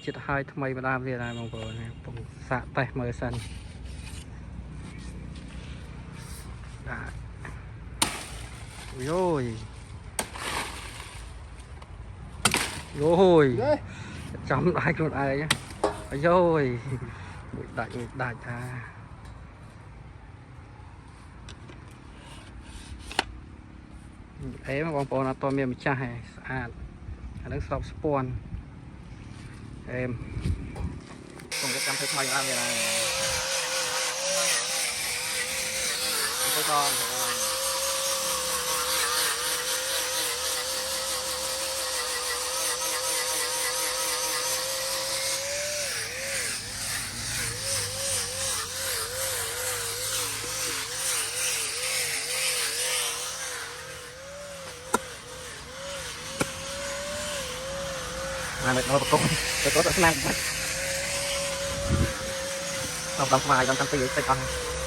ចិត្តហើយថ្មីម្ដងទៀតហើយបងប្អូនពងសាក់តេះមើលសិនបាទយោយចំដាច់ខ្លួនឯងយោយមួយដាច់ថាអេបងប្អូនអត់តមានម្ចាស់ឯងស្អាតអានឹងស្របស្ពាន់អេខ្ញុំក៏ចាំធ្វើថ្មីឡើងវាដែរទៅដល់អានេះដល់ប្រកបទៅស្នាមបាច់ដល់ស្វាយដល់តាំងពីទៅអស់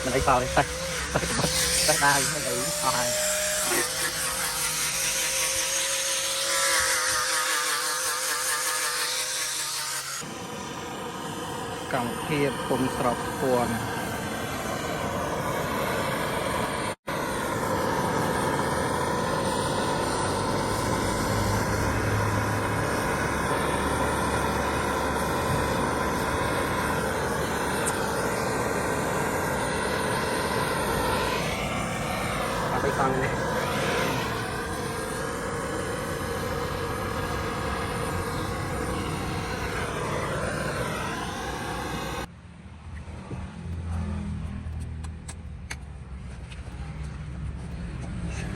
មិនអីសល់ទេតែដែរមិនអីអស់ហើយកម្មភាពពុំស្របស្ពាន់ไปฟังเลย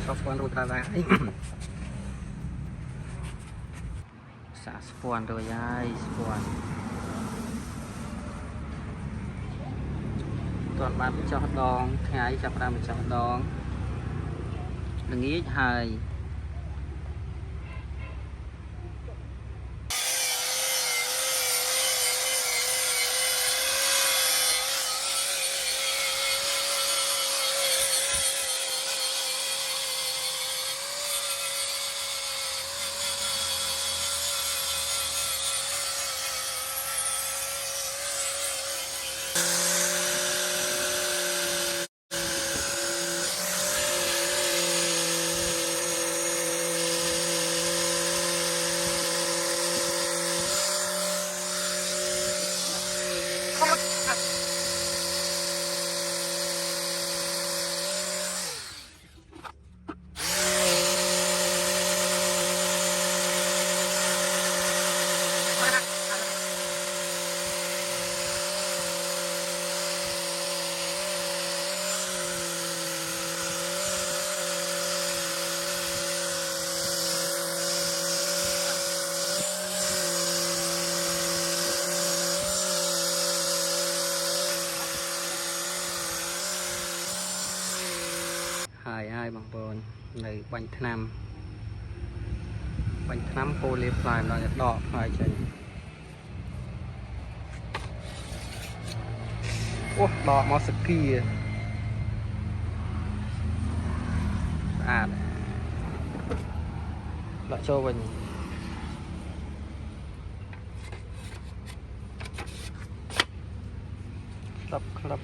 ชอบสปอนดูตาได้สาสปอนตัวยายสปอนตอนบ้านไปจอดดองไงจับรามไปจอดดองđừng nghĩ hời hai bằng bồn này bánh tham polyfly là đỏ hai chân đỏ màu sắc kia lại cho mình club